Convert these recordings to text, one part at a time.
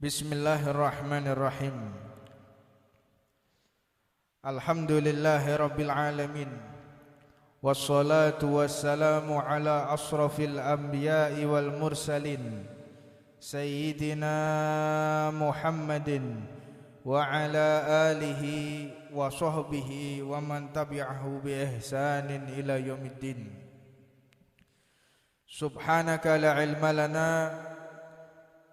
Bismillahirrahmanirrahim. Alhamdulillahi rabbil alamin. Wassalatu wassalamu ala asrafil anbiya'i wal mursalin Sayyidina Muhammadin wa ala alihi wa sahbihi wa man tabi'ahu bi ihsanin ila yaumiddin. Subhanaka la ilma lana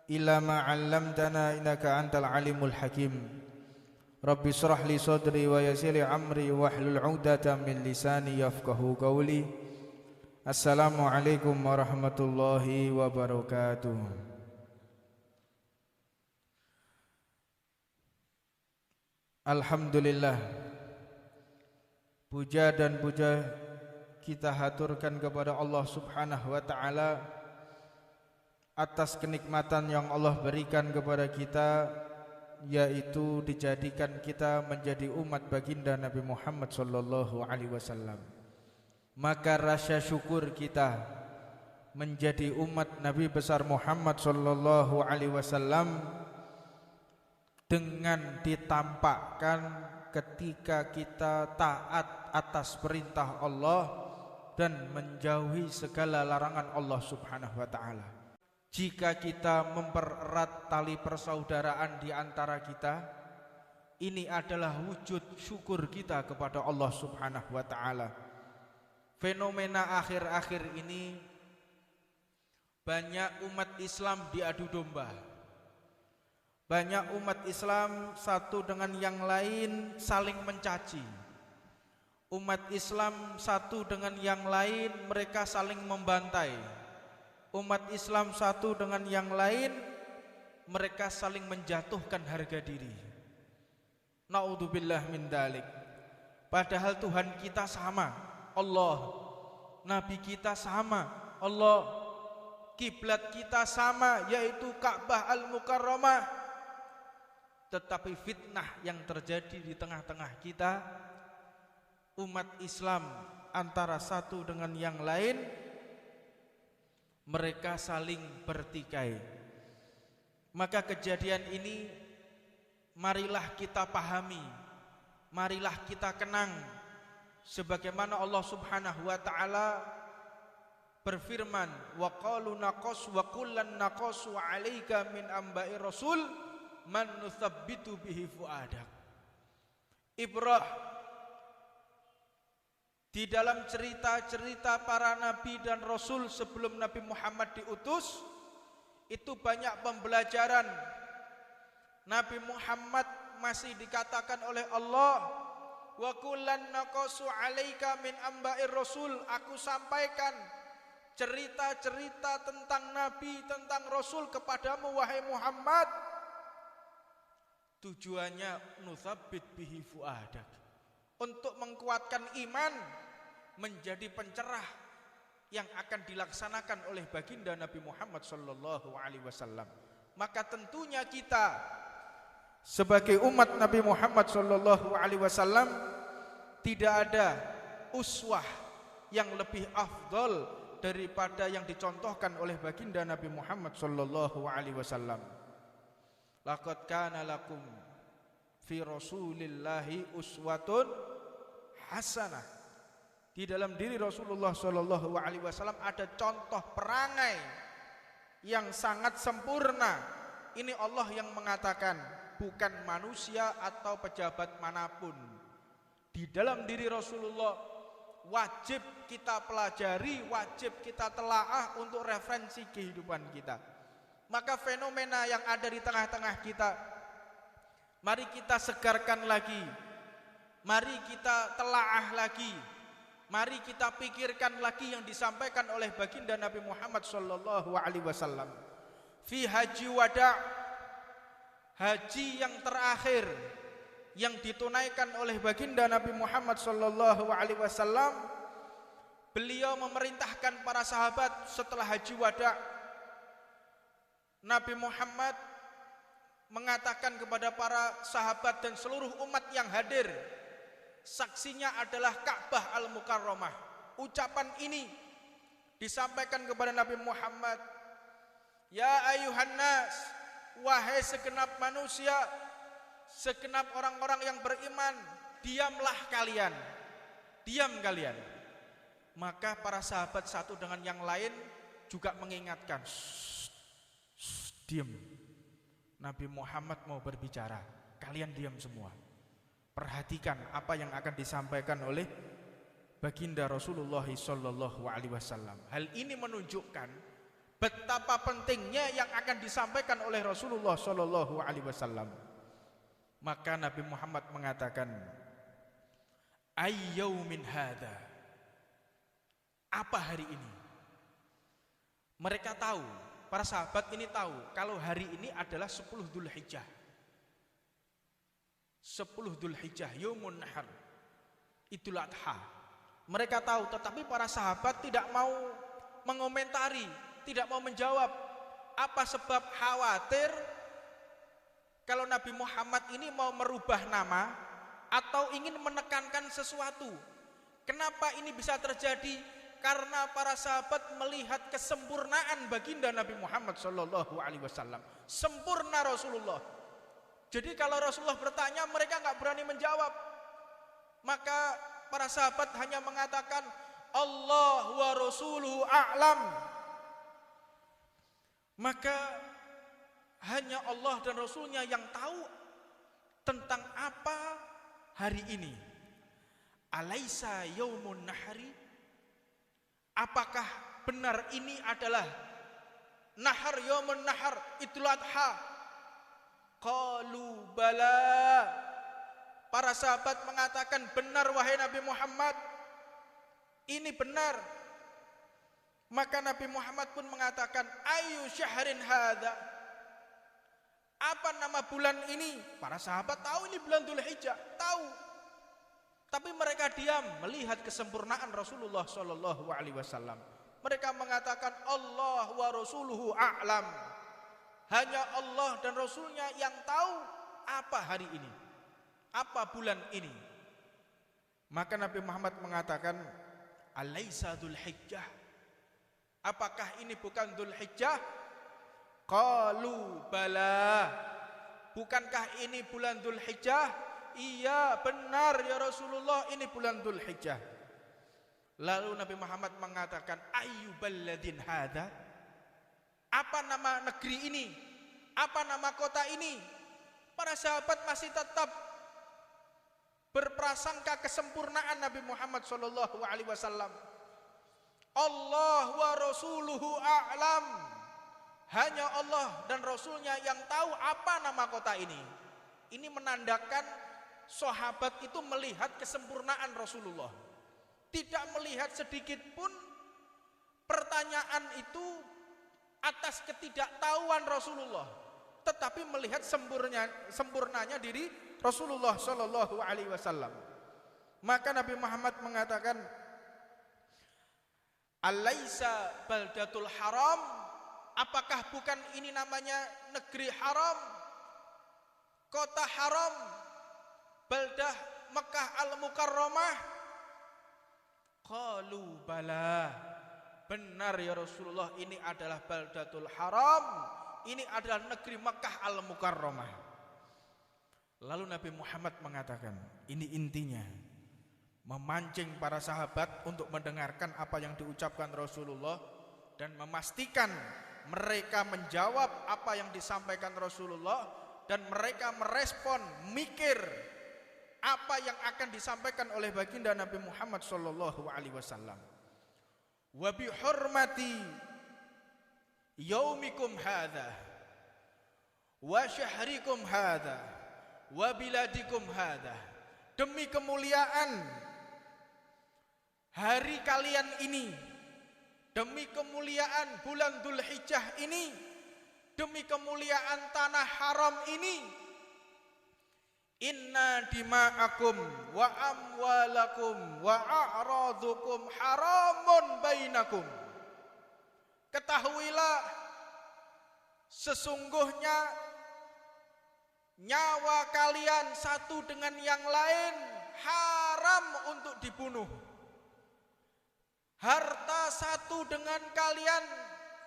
illa ma 'allamtana innaka antal alimul hakim. Rabbi shrah li sadri wa yassir li amri wahlul 'uqdatam min lisani yafqahu qawli. Assalamualaikum warahmatullahi wabarakatuh. Alhamdulillah, puja dan puja kita haturkan kepada Allah Subhanahu wa taala atas kenikmatan yang Allah berikan kepada kita, yaitu dijadikan kita menjadi umat baginda Nabi Muhammad sallallahu alaihi wasallam. Maka rasa syukur kita menjadi umat Nabi besar Muhammad sallallahu alaihi wasallam dengan ditampakkan ketika kita taat atas perintah Allah dan menjauhi segala larangan Allah Subhanahu wa taala. Jika kita mempererat tali persaudaraan di antara kita, ini adalah wujud syukur kita kepada Allah Subhanahu wa taala. Fenomena akhir-akhir ini banyak umat Islam diadu domba. Banyak umat Islam satu dengan yang lain saling mencaci. Umat Islam satu dengan yang lain mereka saling membantai. Umat Islam satu dengan yang lain mereka saling menjatuhkan harga diri. Naudzubillah min dalik. Padahal Tuhan kita sama, Allah. Nabi kita sama, Allah. Kiblat kita sama, yaitu Ka'bah Al-Mukarramah. Tetapi fitnah yang terjadi di tengah-tengah kita, umat Islam antara satu dengan yang lain mereka saling bertikai. Maka kejadian ini marilah kita pahami, marilah kita kenang, sebagaimana Allah Subhanahu wa taala berfirman, wa qalu naqas wa kullan naqasu 'alaika min amba'i rasul man nuthabbitu bihi fuadak. Ibrah, di dalam cerita-cerita para nabi dan rasul sebelum Nabi Muhammad diutus, itu banyak pembelajaran. Nabi Muhammad masih dikatakan oleh Allah, wa kullan naqasu 'alaika min amba'ir rasul, aku sampaikan cerita-cerita tentang nabi, tentang rasul kepadamu wahai Muhammad. Tujuannya nutsabbit bihi fuadak, untuk mengkuatkan iman menjadi pencerah yang akan dilaksanakan oleh baginda Nabi Muhammad sallallahu alaihi wasallam. Maka tentunya kita sebagai umat Nabi Muhammad sallallahu alaihi wasallam tidak ada uswah yang lebih afdol daripada yang dicontohkan oleh baginda Nabi Muhammad sallallahu alaihi wasallam. Laqad kana lakum fi Rasulillahi uswatun hasanah. Di dalam diri Rasulullah sallallahu alaihi wasallam ada contoh perangai yang sangat sempurna. Ini Allah yang mengatakan, bukan manusia atau pejabat manapun. Di dalam diri Rasulullah wajib kita pelajari, wajib kita telaah untuk referensi kehidupan kita. Maka fenomena yang ada di tengah-tengah kita, mari kita segarkan lagi, mari kita telaah lagi, mari kita pikirkan lagi yang disampaikan oleh baginda Nabi Muhammad sallallahu alaihi wasallam. Fi haji wada', haji yang terakhir yang ditunaikan oleh baginda Nabi Muhammad sallallahu alaihi wasallam, beliau memerintahkan para sahabat setelah haji wada'. Nabi Muhammad mengatakan kepada para sahabat dan seluruh umat yang hadir, saksinya adalah Ka'bah Al-Mukarramah. Ucapan ini disampaikan kepada Nabi Muhammad, ya ayuhan nas, wahai segenap manusia, segenap orang-orang yang beriman, diamlah kalian. Diam kalian. Maka para sahabat satu dengan yang lain juga mengingatkan, diam. Nabi Muhammad mau berbicara, kalian diam semua. Perhatikan apa yang akan disampaikan oleh baginda Rasulullah sallallahu alaihi wasallam. Hal ini menunjukkan betapa pentingnya yang akan disampaikan oleh Rasulullah sallallahu alaihi wasallam. Maka Nabi Muhammad mengatakan, ayyaumin hadza, apa hari ini? Mereka tahu, para sahabat ini tahu kalau hari ini adalah 10 Dzulhijjah. 10 Dzulhijjah, Yaumun Nahar, Idul Adha. Mereka tahu, tetapi para sahabat tidak mau mengomentari, tidak mau menjawab. Apa sebab? Khawatir kalau Nabi Muhammad ini mau merubah nama atau ingin menekankan sesuatu. Kenapa ini bisa terjadi? Karena para sahabat melihat kesempurnaan baginda Nabi Muhammad sallallahu alaihi wasallam. Sempurna Rasulullah. Jadi kalau Rasulullah bertanya, mereka nggak berani menjawab. Maka para sahabat hanya mengatakan, Allah wa rasuluhu a'lam. Maka hanya Allah dan Rasulnya yang tahu tentang apa hari ini. Alaisa yaumun nahri, apakah benar ini adalah nahar, yaumun nahar, Idul Adha? Qalu bala. Para sahabat mengatakan, benar wahai Nabi Muhammad, ini benar. Maka Nabi Muhammad pun mengatakan, ayu syahrin hadza, apa nama bulan ini? Para sahabat tahu ini bulan Dzulhijjah, tahu. Tapi mereka diam melihat kesempurnaan Rasulullah sallallahu alaihi wasallam. Mereka mengatakan, Allah wa rasuluhu a'lam. Hanya Allah dan Rasulnya yang tahu apa hari ini, apa bulan ini. Maka Nabi Muhammad mengatakan, alaisa Dzulhijjah, apakah ini bukan Dzulhijjah? Qalu bala, bukankah ini bulan Dzulhijjah? Iya benar ya Rasulullah, ini bulan Dzulhijjah. Lalu Nabi Muhammad mengatakan, ayyu balladin hadza, apa nama negeri ini? Apa nama kota ini? Para sahabat masih tetap berprasangka kesempurnaan Nabi Muhammad sallallahu alaihi wasallam. Allah wa rasuluhu a'lam. Hanya Allah dan Rasulnya yang tahu apa nama kota ini. Ini menandakan sahabat itu melihat kesempurnaan Rasulullah. Tidak melihat sedikit pun pertanyaan itu atas ketidaktahuan Rasulullah, tetapi melihat sempurnanya diri Rasulullah sallallahu alaihi wasallam. Maka Nabi Muhammad mengatakan, alaisa baldatul haram, apakah bukan ini namanya negeri haram, kota haram, baldah Mekah al-Mukarramah? Qalu bala, benar ya Rasulullah, ini adalah baldatul haram, ini adalah negeri Mekah al-Mukarramah. Lalu Nabi Muhammad mengatakan, ini intinya memancing para sahabat untuk mendengarkan apa yang diucapkan Rasulullah dan memastikan mereka menjawab apa yang disampaikan Rasulullah, dan mereka merespon, mikir apa yang akan disampaikan oleh baginda Nabi Muhammad sallallahu alaihi wasallam. Wa bi hurmati yaumikum hadza wa syahrikum hadza wa biladikum hadza, demi kemuliaan hari kalian ini, demi kemuliaan bulan Dzulhijjah ini, demi kemuliaan tanah haram ini, inna dima'akum wa amwalakum wa a'radukum haramun bainakum. Ketahuilah, sesungguhnya nyawa kalian satu dengan yang lain haram untuk dibunuh. Harta satu dengan kalian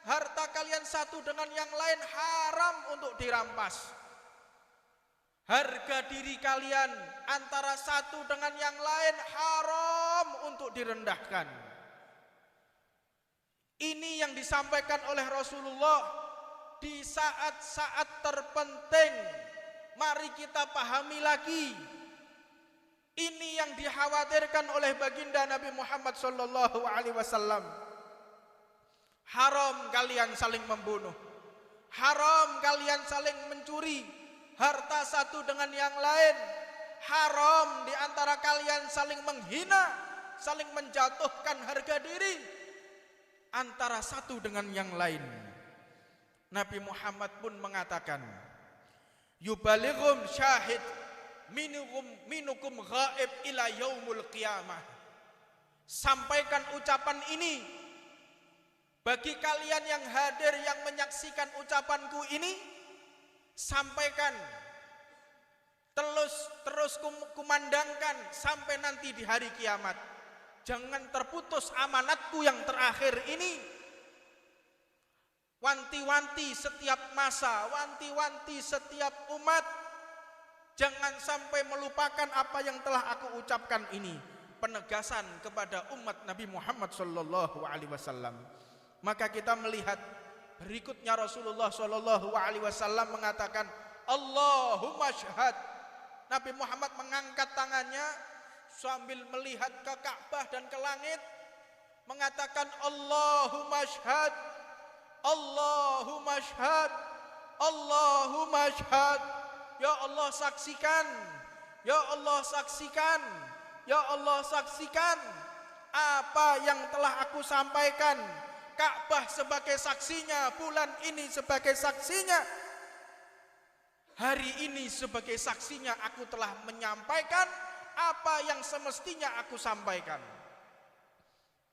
harta kalian satu dengan yang lain haram untuk dirampas. Harga diri kalian antara satu dengan yang lain haram untuk direndahkan. Ini yang disampaikan oleh Rasulullah di saat-saat terpenting. Mari kita pahami lagi. Ini yang dikhawatirkan oleh baginda Nabi Muhammad sallallahu alaihi wasallam. Haram kalian saling membunuh. Haram kalian saling mencuri harta satu dengan yang lain. Haram di antara kalian saling menghina, saling menjatuhkan harga diri antara satu dengan yang lain. Nabi Muhammad pun mengatakan, yubalighum syahid minukum ghaib ila yaumul qiyamah. Sampaikan ucapan ini bagi kalian yang hadir, yang menyaksikan ucapanku ini. Sampaikan, terus kumandangkan sampai nanti di hari kiamat. Jangan terputus amanatku yang terakhir ini. Wanti-wanti setiap masa, wanti-wanti setiap umat, jangan sampai melupakan apa yang telah aku ucapkan ini. Penegasan kepada umat Nabi Muhammad sallallahu alaihi wasallam. Maka kita melihat berikutnya Rasulullah sallallahu alaihi wasallam mengatakan, Allahumma syahad. Nabi Muhammad mengangkat tangannya sambil melihat ke Ka'bah dan ke langit, mengatakan, Allahumma syahad, Allahumma syahad, Allahumma syahad. Ya Allah saksikan, ya Allah saksikan, ya Allah saksikan apa yang telah aku sampaikan. Ka'bah sebagai saksinya, bulan ini sebagai saksinya, hari ini sebagai saksinya, aku telah menyampaikan apa yang semestinya aku sampaikan.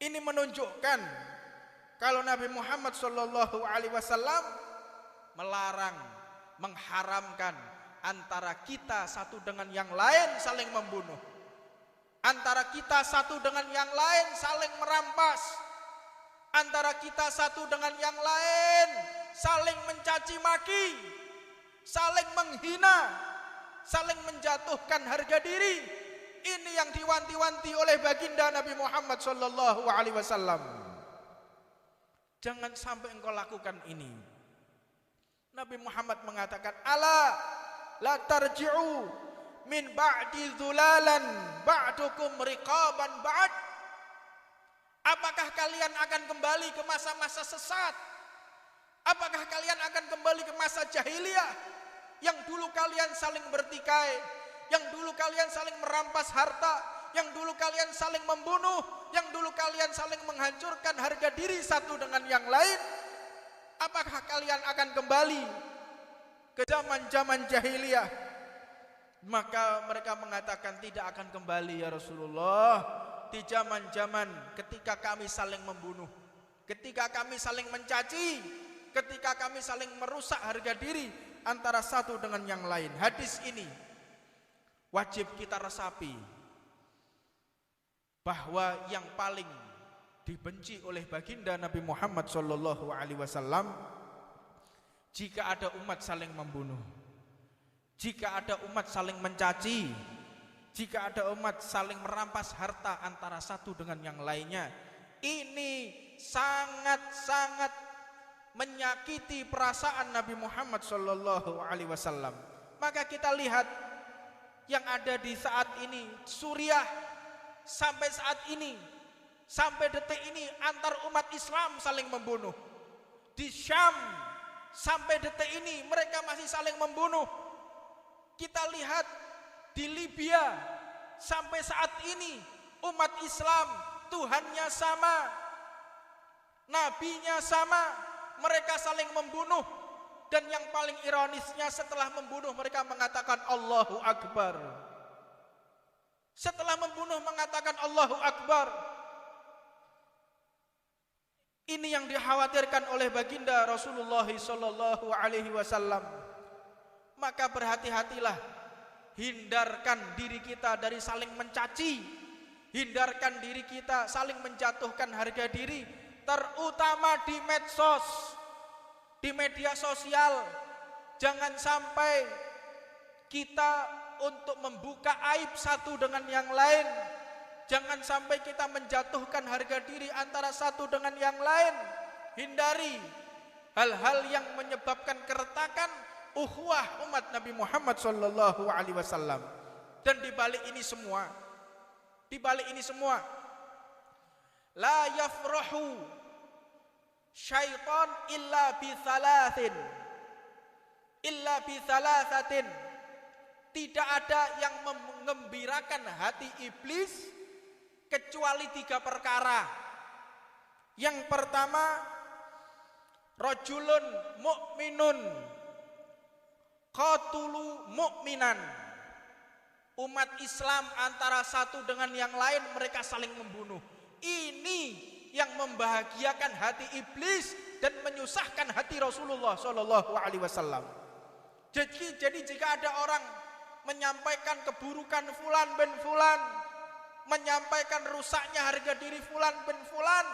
Ini menunjukkan kalau Nabi Muhammad sallallahu alaihi wasallam melarang, mengharamkan antara kita satu dengan yang lain saling membunuh, antara kita satu dengan yang lain saling merampas, antara kita satu dengan yang lain saling mencaci maki, saling menghina, saling menjatuhkan harga diri. Ini yang diwanti-wanti oleh baginda Nabi Muhammad sallallahu alaihi wasallam. Jangan sampai engkau lakukan ini. Nabi Muhammad mengatakan, ala la tarji'u min ba'di dhulalan ba'dukum riqaban ba'd. Apakah kalian akan kembali ke masa-masa sesat? Apakah kalian akan kembali ke masa jahiliyah yang dulu kalian saling bertikai, yang dulu kalian saling merampas harta, yang dulu kalian saling membunuh, yang dulu kalian saling menghancurkan harga diri satu dengan yang lain? Apakah kalian akan kembali ke zaman-zaman jahiliyah? Maka mereka mengatakan, tidak akan kembali ya Rasulullah. Di zaman-zaman ketika kami saling membunuh, ketika kami saling mencaci, ketika kami saling merusak harga diri antara satu dengan yang lain. Hadis ini wajib kita resapi bahwa yang paling dibenci oleh baginda Nabi Muhammad sallallahu alaihi wasallam jika ada umat saling membunuh, jika ada umat saling mencaci, jika ada umat saling merampas harta antara satu dengan yang lainnya. Ini sangat-sangat menyakiti perasaan Nabi Muhammad sallallahu alaihi wasallam. Maka kita lihat yang ada di saat ini, Suriah sampai saat ini, sampai detik ini antar umat Islam saling membunuh. Di Syam sampai detik ini mereka masih saling membunuh. Kita lihat di Libya sampai saat ini umat Islam Tuhannya sama, nabinya sama, mereka saling membunuh. Dan yang paling ironisnya, setelah membunuh mereka mengatakan Allahu Akbar. Setelah membunuh mengatakan Allahu Akbar. Ini yang dikhawatirkan oleh baginda Rasulullah sallallahu alaihi wasallam. Maka berhati-hatilah, hindarkan diri kita dari saling mencaci, hindarkan diri kita saling menjatuhkan harga diri terutama di medsos, di media sosial. Jangan sampai kita untuk membuka aib satu dengan yang lain. Jangan sampai kita menjatuhkan harga diri antara satu dengan yang lain. Hindari hal-hal yang menyebabkan keretakan ukhuwah umat Nabi Muhammad sallallahu alaihi wasallam. Dan di balik ini semua, la yafrahu syaitan illa bi thalathatin. Tidak ada yang mengembirakan hati iblis kecuali 3 perkara. Yang pertama, rajulun mu'minun qatulu mu'minan. Umat Islam antara satu dengan yang lain mereka saling membunuh. Ini yang membahagiakan hati iblis dan menyusahkan hati Rasulullah sallallahu alaihi wasallam. Jadi jika ada orang menyampaikan keburukan fulan bin fulan, menyampaikan rusaknya harga diri fulan bin fulan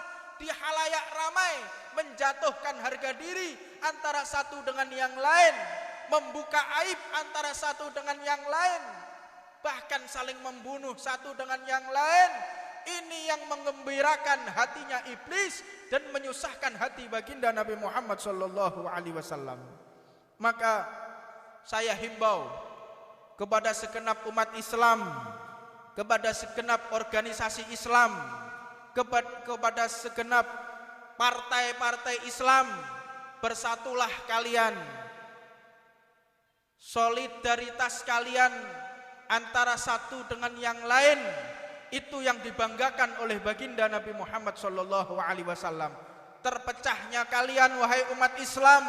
di halayak ramai, menjatuhkan harga diri antara satu dengan yang lain, membuka aib antara satu dengan yang lain, bahkan saling membunuh satu dengan yang lain, ini yang mengembirakan hatinya iblis dan menyusahkan hati baginda Nabi Muhammad sallallahu alaihi wasallam. Maka saya himbau kepada segenap umat Islam, kepada segenap organisasi Islam, kepada segenap partai-partai Islam, bersatulah kalian. Solidaritas kalian antara satu dengan yang lain, itu yang dibanggakan oleh baginda Nabi Muhammad sallallahu alaihi wasallam. Terpecahnya kalian wahai umat Islam,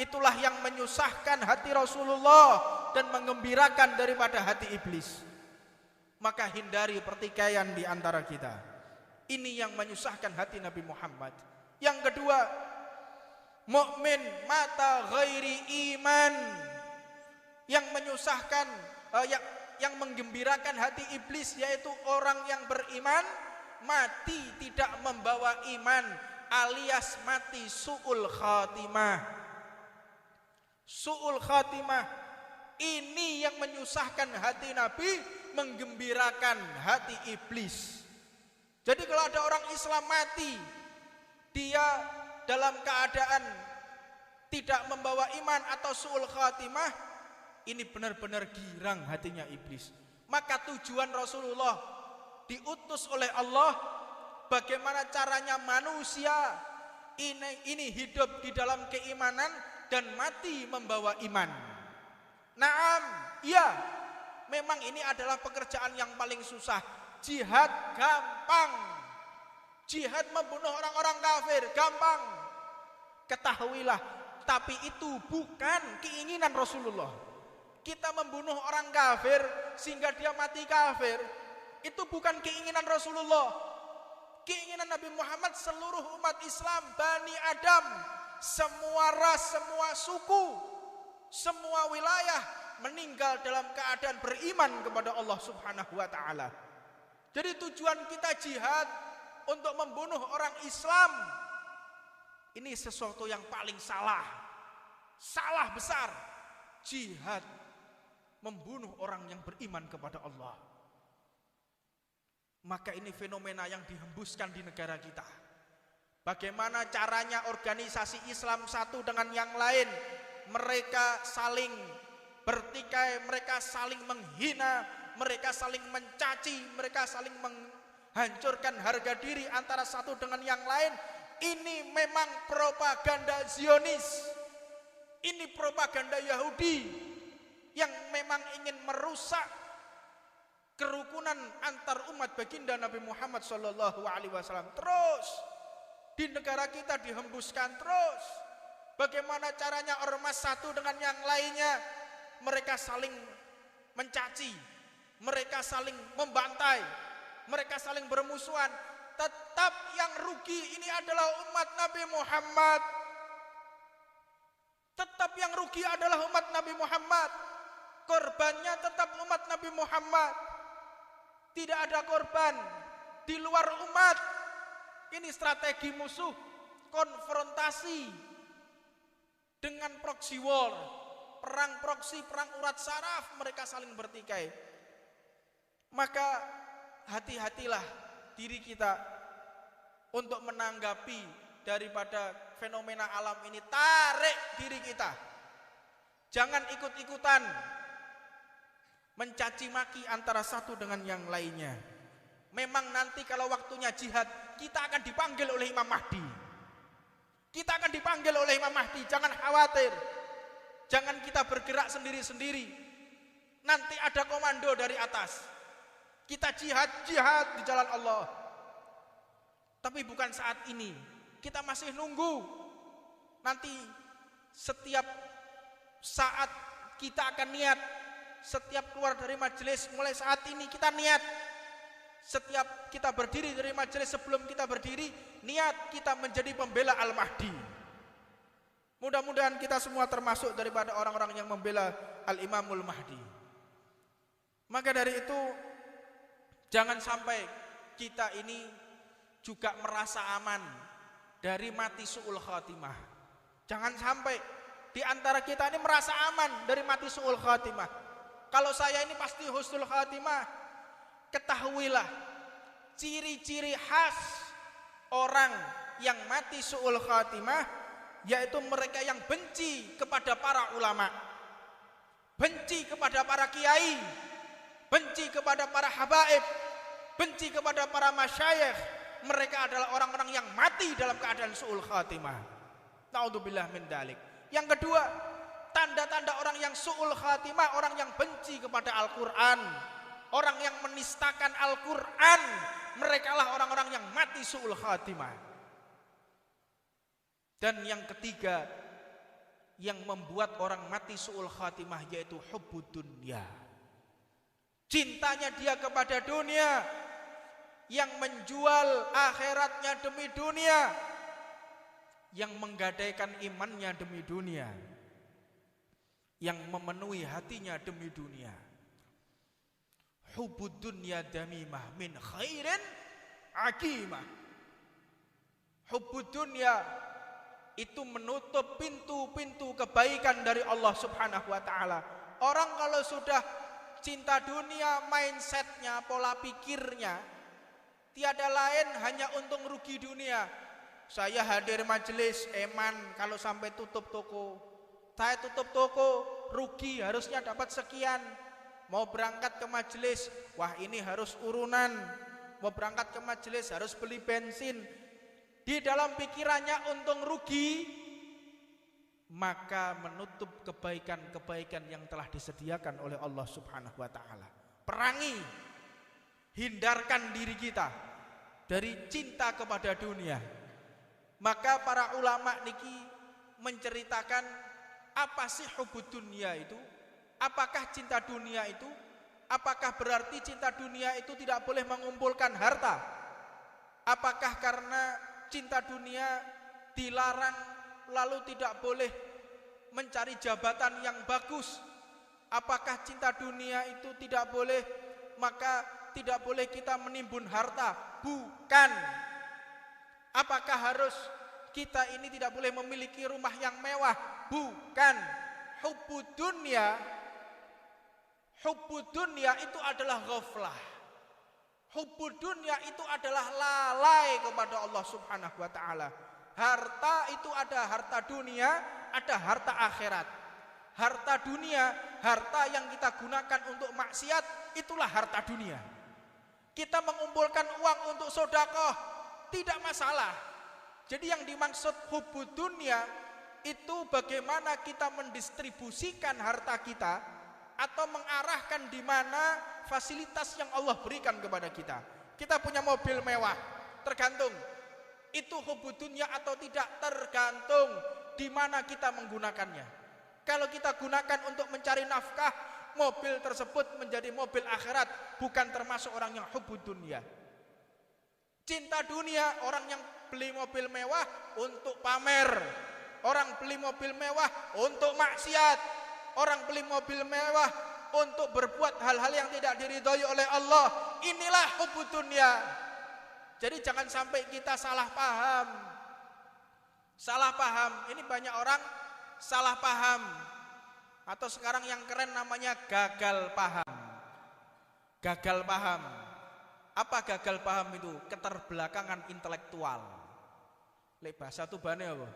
itulah yang menyusahkan hati Rasulullah dan mengembirakan daripada hati iblis. Maka hindari pertikaian di antara kita. Ini yang menyusahkan hati Nabi Muhammad. Yang kedua, mukmin mata ghairi iman. Yang menyusahkan, yang menggembirakan hati iblis, yaitu orang yang beriman mati tidak membawa iman, alias mati su'ul khatimah. Su'ul khatimah ini yang menyusahkan hati Nabi, menggembirakan hati iblis. Jadi kalau ada orang Islam mati, dia dalam keadaan tidak membawa iman atau su'ul khatimah, ini benar-benar girang hatinya iblis. Maka tujuan Rasulullah diutus oleh Allah, bagaimana caranya manusia ini hidup di dalam keimanan dan mati membawa iman. Naam, iya, memang ini adalah pekerjaan yang paling susah. Jihad gampang, jihad membunuh orang-orang kafir gampang. Ketahuilah, tapi itu bukan keinginan Rasulullah. Kita membunuh orang kafir sehingga dia mati kafir, itu bukan keinginan Rasulullah. Keinginan Nabi Muhammad, seluruh umat Islam, Bani Adam, semua ras, semua suku, semua wilayah meninggal dalam keadaan beriman kepada Allah Subhanahu wa taala. Jadi tujuan kita jihad untuk membunuh orang Islam, ini sesuatu yang paling salah. Salah besar. Jihad membunuh orang yang beriman kepada Allah. Maka ini fenomena yang dihembuskan di negara kita. Bagaimana caranya organisasi Islam satu dengan yang lain, mereka saling bertikai, mereka saling menghina, mereka saling mencaci, mereka saling menghancurkan harga diri antara satu dengan yang lain. Ini memang propaganda Zionis, ini propaganda Yahudi yang memang ingin merusak kerukunan antar umat baginda Nabi Muhammad sallallahu alaihi wasallam. Terus di negara kita dihembuskan terus. Bagaimana caranya ormas satu dengan yang lainnya, mereka saling mencaci, mereka saling membantai, mereka saling bermusuhan. Tetap yang rugi ini adalah umat Nabi Muhammad. Tetap yang rugi adalah umat Nabi Muhammad. Korbannya tetap umat Nabi Muhammad. Tidak ada korban di luar umat. Ini strategi musuh, konfrontasi dengan proxy war, perang proksi, perang urat saraf, mereka saling bertikai. Maka hati-hatilah diri kita untuk menanggapi daripada fenomena alam ini. Tarik diri kita, jangan ikut-ikutan mencaci maki antara satu dengan yang lainnya. Memang nanti kalau waktunya jihad, kita akan dipanggil oleh Imam Mahdi. Kita akan dipanggil oleh Imam Mahdi, jangan khawatir. Jangan kita bergerak sendiri-sendiri. Nanti ada komando dari atas. Kita jihad di jalan Allah. Tapi bukan saat ini. Kita masih nunggu. Nanti setiap saat kita akan niat. Setiap keluar dari majelis, mulai saat ini kita niat. Setiap kita berdiri dari majelis, sebelum kita berdiri, niat kita menjadi pembela Al-Mahdi. Mudah-mudahan kita semua termasuk daripada orang-orang yang membela Al-Imamul Mahdi. Maka dari itu, jangan sampai kita ini juga merasa aman dari mati su'ul khatimah. Jangan sampai di antara kita ini merasa aman dari mati su'ul khatimah. Kalau saya ini pasti husnul khatimah, ketahuilah ciri-ciri khas orang yang mati su'ul khatimah, yaitu mereka yang benci kepada para ulama, benci kepada para kiai, benci kepada para habaib, benci kepada para masyayikh. Mereka adalah orang-orang yang mati dalam keadaan su'ul khatimah. Na'udzubillah min dalik. Yang kedua, tanda-tanda orang yang su'ul khatimah, orang yang benci kepada Al-Quran, orang yang menistakan Al-Quran, mereka lah orang-orang yang mati su'ul khatimah. Dan yang ketiga, yang membuat orang mati su'ul khatimah, yaitu hubbud dunya. Cintanya dia kepada dunia, yang menjual akhiratnya demi dunia, yang menggadaikan imannya demi dunia, yang memenuhi hatinya demi dunia. Hubbud dunya damimah min khairin akimah. Hubbud dunya itu menutup pintu-pintu kebaikan dari Allah Subhanahu wa ta'ala. Orang kalau sudah cinta dunia, mindsetnya, pola pikirnya tiada lain hanya untung rugi dunia. Saya hadir majelis eman kalau sampai tutup toko. Saya tutup toko rugi, harusnya dapat sekian. Mau berangkat ke majelis, wah ini harus urunan. Mau berangkat ke majelis harus beli bensin. Di dalam pikirannya untung rugi, maka menutup kebaikan-kebaikan yang telah disediakan oleh Allah Subhanahu wa ta'ala. Perangi, hindarkan diri kita dari cinta kepada dunia. Maka para ulama niki menceritakan apa sih hubbud dunya itu? Apakah cinta dunia itu? Apakah berarti cinta dunia itu tidak boleh mengumpulkan harta? Apakah karena cinta dunia dilarang lalu tidak boleh mencari jabatan yang bagus? Apakah cinta dunia itu tidak boleh, maka tidak boleh kita menimbun harta? Bukan. Apakah harus kita ini tidak boleh memiliki rumah yang mewah? Bukan. Hubbud dunya itu adalah ghaflah. Hubbud dunya itu adalah lalai kepada Allah Subhanahu wa ta'ala. Harta itu ada harta dunia, ada harta akhirat. Harta dunia, harta yang kita gunakan untuk maksiat, itulah harta dunia. Kita mengumpulkan uang untuk sedekah, tidak masalah. Jadi yang dimaksud hubbud dunya itu bagaimana kita mendistribusikan harta kita atau mengarahkan di mana fasilitas yang Allah berikan kepada kita. Kita punya mobil mewah, tergantung itu hubbud dunya atau tidak, tergantung di mana kita menggunakannya. Kalau kita gunakan untuk mencari nafkah, mobil tersebut menjadi mobil akhirat, bukan termasuk orang yang hubbud dunya. Cinta dunia, orang yang beli mobil mewah untuk pamer, orang beli mobil mewah untuk maksiat, orang beli mobil mewah untuk berbuat hal-hal yang tidak diridhoi oleh Allah. Inilah hubbud dunya. Jadi jangan sampai kita salah paham. Salah paham, ini banyak orang salah paham. Atau sekarang yang keren namanya gagal paham. Gagal paham. Apa gagal paham itu? Keterbelakangan intelektual. Lek bahasa tuh bane apa?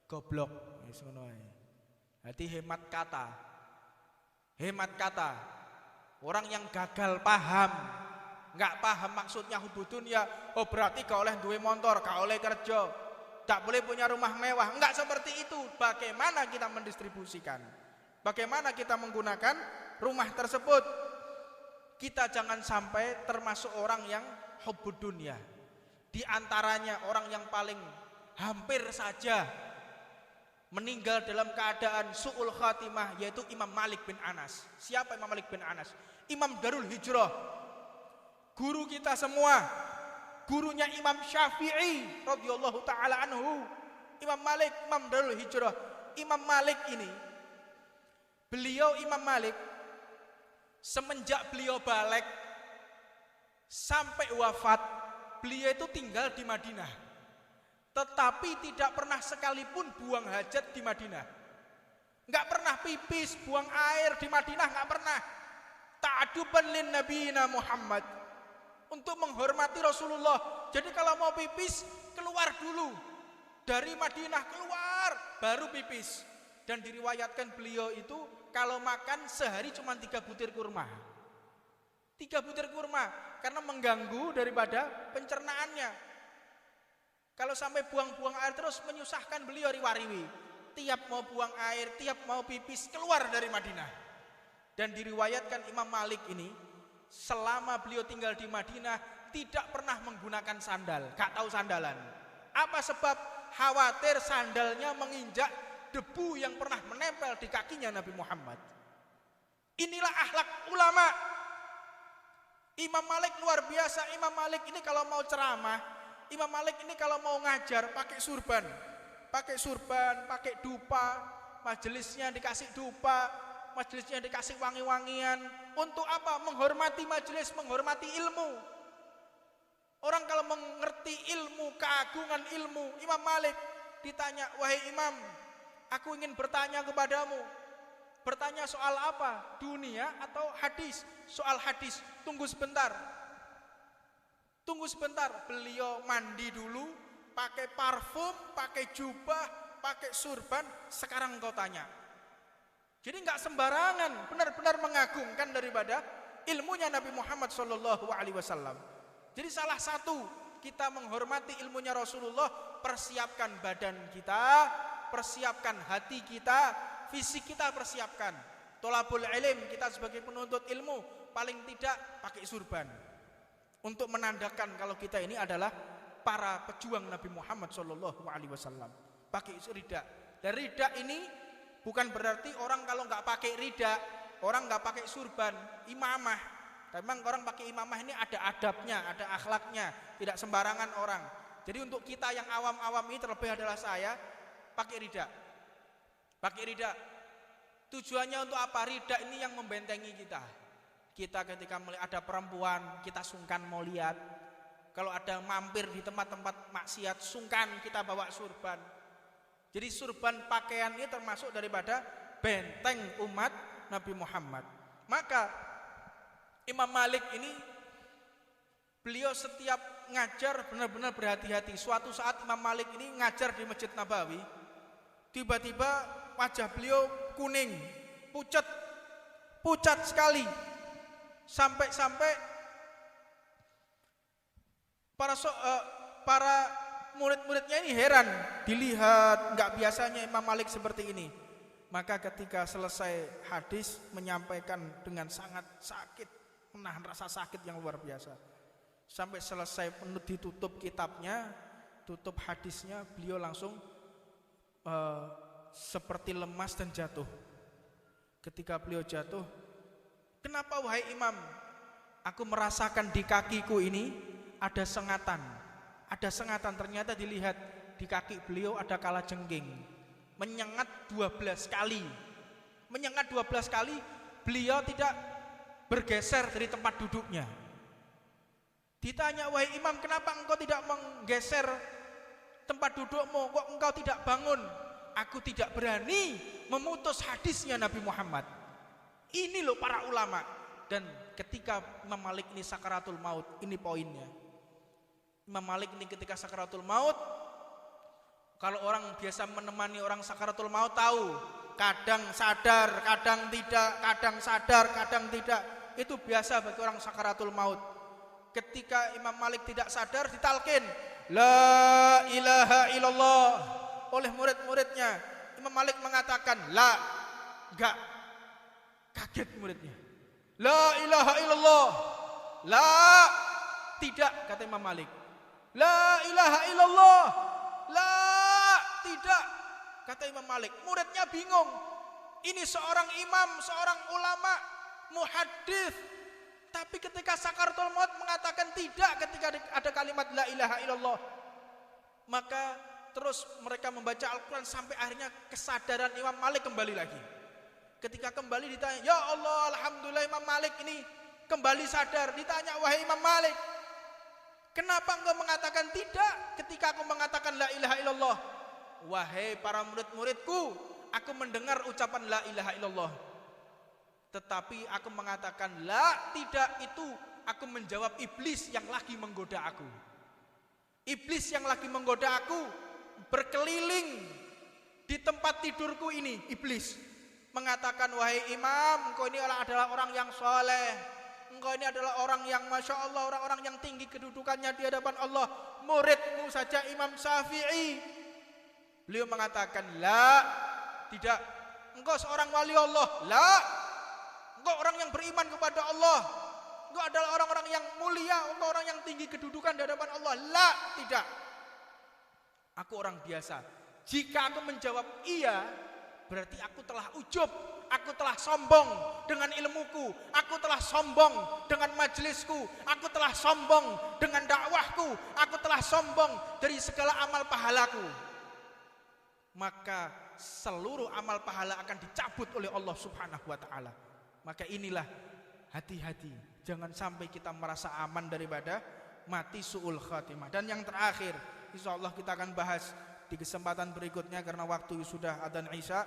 Goblok. Wis ngono ae. Hati hemat kata. Hemat kata. Orang yang gagal paham, nggak paham maksudnya hubudun ya, oh berarti gak oleh duwe motor, gak oleh kerja, gak boleh punya rumah mewah. Nggak seperti itu. Bagaimana kita mendistribusikan? Bagaimana kita menggunakan rumah tersebut? Kita jangan sampai termasuk orang yang hubbud dunya. Di antaranya orang yang paling hampir saja meninggal dalam keadaan su'ul khatimah, yaitu Imam Malik bin Anas. Siapa Imam Malik bin Anas? Imam Darul Hijrah, guru kita semua, gurunya Imam Syafi'i radhiyallahu taala anhu. Imam Malik, Imam Darul Hijrah. Imam Malik ini, Imam Malik semenjak beliau balik sampai wafat, beliau itu tinggal di Madinah, tetapi tidak pernah sekalipun buang hajat di Madinah. Enggak pernah pipis, buang air di Madinah, enggak pernah. Ta'aduban lin nabiyina Muhammad, untuk menghormati Rasulullah. Jadi kalau mau pipis, keluar dulu dari Madinah, keluar baru pipis. Dan diriwayatkan beliau itu kalau makan sehari cuma 3 butir kurma. 3 butir kurma, karena mengganggu daripada pencernaannya. Kalau sampai buang-buang air terus menyusahkan beliau riwariwi. Tiap mau buang air, tiap mau pipis, keluar dari Madinah. Dan diriwayatkan Imam Malik ini selama beliau tinggal di Madinah tidak pernah menggunakan sandal, gak tahu sandalan. Apa sebab? Khawatir sandalnya menginjak debu yang pernah menempel di kakinya Nabi Muhammad. Inilah akhlak ulama. Imam Malik luar biasa. Imam Malik ini kalau mau ceramah, Imam Malik ini kalau mau ngajar pakai surban, pakai dupa, majelisnya dikasih dupa, majelisnya dikasih wangi-wangian. Untuk apa? Menghormati majelis, menghormati ilmu. Orang kalau mengerti ilmu, keagungan ilmu, Imam Malik ditanya, wahai Imam, aku ingin bertanya kepadamu. Bertanya soal apa? Dunia atau hadis? Soal hadis. Tunggu sebentar. Tunggu sebentar. Beliau mandi dulu, pakai parfum, pakai jubah, pakai surban. Sekarang engkau tanya. Jadi nggak sembarangan, benar-benar mengagungkan daripada ilmunya Nabi Muhammad SAW. Jadi salah satu kita menghormati ilmunya Rasulullah, persiapkan badan kita, persiapkan hati kita, fisik kita persiapkan. Tholabul ilm, kita sebagai penuntut ilmu paling tidak pakai surban untuk menandakan kalau kita ini adalah para pejuang Nabi Muhammad SAW. Pakai rida. Dan rida ini bukan berarti orang kalau nggak pakai rida, orang nggak pakai surban, imamah. Memang orang pakai imamah ini ada adabnya, ada akhlaknya, tidak sembarangan orang. Jadi untuk kita yang awam-awam ini, terlebih adalah saya, pakai rida. Pakai rida. Tujuannya untuk apa? Rida ini yang membentengi kita. Kita ketika melihat ada perempuan, kita sungkan mau lihat. Kalau ada mampir di tempat-tempat maksiat, sungkan kita bawa surban. Jadi surban pakaian ini termasuk daripada benteng umat Nabi Muhammad. Maka Imam Malik ini, beliau setiap ngajar benar-benar berhati-hati. Suatu saat Imam Malik ini ngajar di Masjid Nabawi, tiba-tiba wajah beliau kuning, pucat sekali, sampai para murid-muridnya ini heran, dilihat nggak biasanya Imam Malik seperti ini. Maka ketika selesai hadis menyampaikan dengan sangat sakit, menahan rasa sakit yang luar biasa. Sampai selesai ditutup kitabnya, tutup hadisnya, beliau langsung seperti lemas dan jatuh. Ketika beliau jatuh, kenapa wahai Imam? Aku merasakan di kakiku ini ada sengatan. Ada sengatan, ternyata dilihat di kaki beliau ada kalajengking. Menyengat 12 kali. Menyengat 12 kali, beliau tidak bergeser dari tempat duduknya. Ditanya, wahai imam, kenapa engkau tidak menggeser tempat dudukmu? Kok engkau tidak bangun? Aku tidak berani memutus hadisnya Nabi Muhammad. Ini loh para ulama. Dan ketika Imam Malik ini sakaratul maut, ini poinnya. Imam Malik ini ketika sakaratul maut, kalau orang biasa menemani orang sakaratul maut tahu, kadang sadar, kadang tidak, kadang sadar, kadang tidak. Itu biasa bagi orang sakaratul maut. Ketika Imam Malik tidak sadar, ditalkin la ilaha illallah oleh murid-muridnya. Imam Malik mengatakan la, enggak. Kaget muridnya. La ilaha illallah. La, tidak, kata Imam Malik. La ilaha illallah. La, tidak, kata Imam Malik. Muridnya bingung. Ini seorang imam, seorang ulama, muhaddits. Tapi ketika sakaratul maut mengatakan tidak ketika ada kalimat la ilaha illallah. Maka terus mereka membaca Al-Quran sampai akhirnya kesadaran Imam Malik kembali lagi. Ketika kembali ditanya, ya Allah, alhamdulillah Imam Malik ini kembali sadar. Ditanya, wahai Imam Malik, kenapa engkau mengatakan tidak ketika aku mengatakan la ilaha illallah? Wahai para murid-muridku, aku mendengar ucapan la ilaha illallah, tetapi aku mengatakan la, tidak, itu aku menjawab iblis yang lagi menggoda aku. Iblis yang lagi menggoda aku berkeliling di tempat tidurku ini. Iblis mengatakan, wahai imam, engkau ini adalah orang yang soleh, engkau ini adalah orang yang masya Allah, orang-orang yang tinggi kedudukannya di hadapan Allah. Muridmu saja Imam Syafi'i, beliau mengatakan la, tidak, engkau seorang wali Allah, la, engkau orang yang beriman kepada Allah, engkau adalah orang-orang yang mulia, engkau orang yang tinggi kedudukan di hadapan Allah. La, tidak, aku orang biasa. Jika aku menjawab iya, berarti aku telah ujub, aku telah sombong dengan ilmuku, aku telah sombong dengan majelisku, aku telah sombong dengan dakwahku, aku telah sombong dari segala amal pahalaku. Maka seluruh amal pahala akan dicabut oleh Allah Subhanahu wa ta'ala. Maka inilah, hati-hati, jangan sampai kita merasa aman daripada mati su'ul khatimah. Dan yang terakhir, insyaallah kita akan bahas di kesempatan berikutnya karena waktu sudah adzan Isya.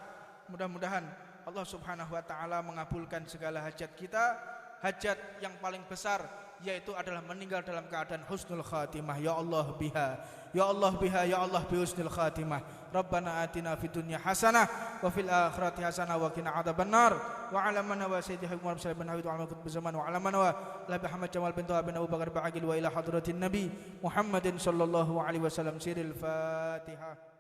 Mudah-mudahan Allah Subhanahu wa ta'ala mengabulkan segala hajat kita. Hajat yang paling besar yaitu adalah meninggal dalam keadaan husnul khatimah. Ya Allah biha, ya Allah biha, ya Allah bi husnul khatimah. Rabbana atina fid dunya hasanah wa fil akhirati hasanah wa qina adzabannar. Wa ala man wa sayyidina Muhammad sallallahu alaihi wa sallam zaman wa ala man wa la Muhammad Jamal bin Abu Bakar ba'agil wa ila hadratin nabi Muhammadin sallallahu alaihi wasallam. Siril Fatihah.